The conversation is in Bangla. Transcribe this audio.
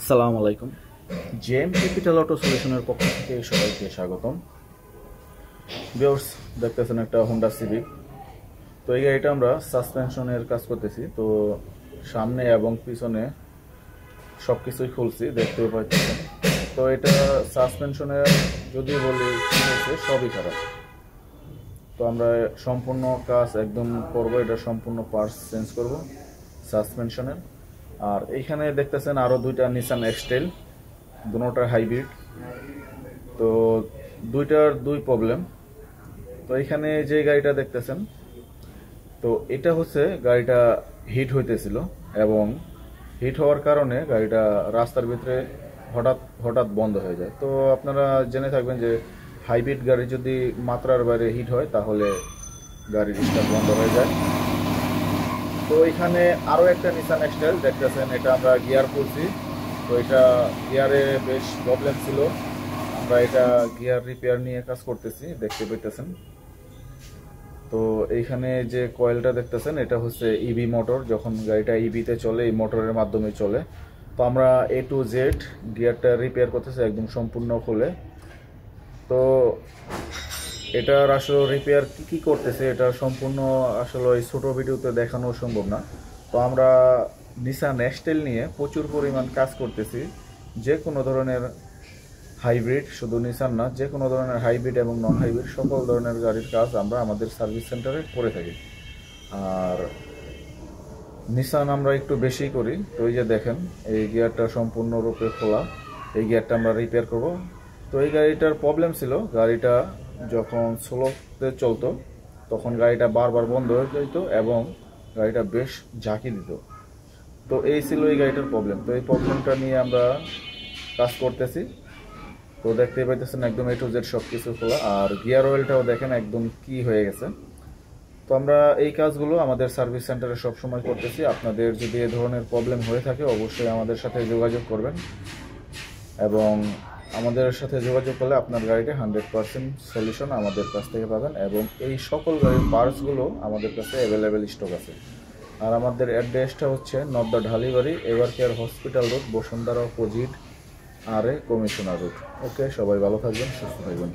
আসসালামু আলাইকুম। জেএম ক্যাপিটাল অটো সলিউশনের পক্ষ থেকে সবাইকে স্বাগতম। ভিউয়ার্স, দেখতেছেন একটা হোন্ডা সিভিক। তো এই গাড়িটা আমরা সাসপেনশনের কাজ করতেছি। তো সামনে এবং পিছনে সব কিছুই খুলছি, দেখতেও পাচ্ছেন। তো এটা সাসপেনশনের যদি বলি কি হয়েছে, সবই খারাপ। তো আমরা সম্পূর্ণ কাজ একদম করব, এটা সম্পূর্ণ পার্টস চেঞ্জ করব সাসপেনশনের। আর এইখানে দেখতেছেন আরো দুইটা নিসান এক্সটেল, দুটোটা হাইব্রিড। তো দুইটার দুই প্রবলেম। তো এখানে যে গাড়িটা দেখতেছেন, তো এটা হচ্ছে গাড়িটা হিট হইতেছিল এবং হিট হওয়ার কারণে গাড়িটা রাস্তার ভিতরে হঠাৎ হঠাৎ বন্ধ হয়ে যায়। তো আপনারা জেনে থাকবেন যে হাইব্রিড গাড়ি যদি মাত্রার বাইরে হিট হয় তাহলে গাড়ির স্টার্ট বন্ধ হয়ে যায়। তো এখানে আরো একটা নিসান এক্সটেল দেখতেছেন, এটা আমরা গিয়ার করছি। তো এটা গিয়ারে বেশ প্রবলেম ছিল, আমরা এটা গিয়ার রিপেয়ার নিয়ে কাজ করতেছি, দেখতে পেতেছেন। তো এইখানে যে কয়েলটা দেখতেছেন, এটা হচ্ছে ইভি মোটর। যখন গাড়িটা ইভিতে চলে, এই মোটরের মাধ্যমে চলে। তো আমরা A to Z গিয়ারটা রিপেয়ার করতেছি একদম সম্পূর্ণ খুলে। তো এটার আসলে রিপেয়ার কি করতেছে, এটা সম্পূর্ণ আসলে ওই ছোটো ভিডিওতে দেখানো সম্ভব না। তো আমরা নিসান এক্সটেল নিয়ে প্রচুর পরিমাণ কাজ করতেছি। যে কোনো ধরনের হাইব্রিড, শুধু নিসান না, যে কোনো ধরনের হাইব্রিড এবং নন হাইব্রিড সকল ধরনের গাড়ির কাজ আমরা আমাদের সার্ভিস সেন্টারে করে থাকি। আর নিসান আমরা একটু বেশি করি। তো এই যে দেখেন, এই গিয়ারটা সম্পূর্ণরূপে খোলা, এই গিয়ারটা আমরা রিপেয়ার করব। তো এই গাড়িটার প্রবলেম ছিল, গাড়িটা যখন স্লোতে চলতো তখন গাড়িটা বারবার বন্ধ হয়ে যেত এবং গাড়িটা বেশ ঝাঁকি দিত। তো এই ছিল এই গাড়িটার প্রবলেম। তো এই প্রবলেমটা নিয়ে আমরা কাজ করতেছি। তো দেখতে পাইতেছেন একদম A to Z সব কিছু খোলা। আর গিয়ার অয়েলটাও দেখেন একদম কি হয়ে গেছে। তো আমরা এই কাজগুলো আমাদের সার্ভিস সেন্টারে সবসময় করতেছি। আপনাদের যদি এ ধরনের প্রবলেম হয়ে থাকে অবশ্যই আমাদের সাথে যোগাযোগ করবেন, এবং আমাদের সাথে যোগাযোগ করলে আপনার গাড়িতে 100% সলিউশন আমাদের কাছ থেকে পাবেন। এবং এই সকল গাড়ির পার্টসগুলো আমাদের কাছে অ্যাভেলেবেল স্টক আছে। আর আমাদের অ্যাড্রেসটা হচ্ছে Nadda Dhalibari, ever care hospital road, Bashundhara opposite RA commissioner road. Okay, সবাই ভালো থাকবেন, সুস্থ থাকবেন।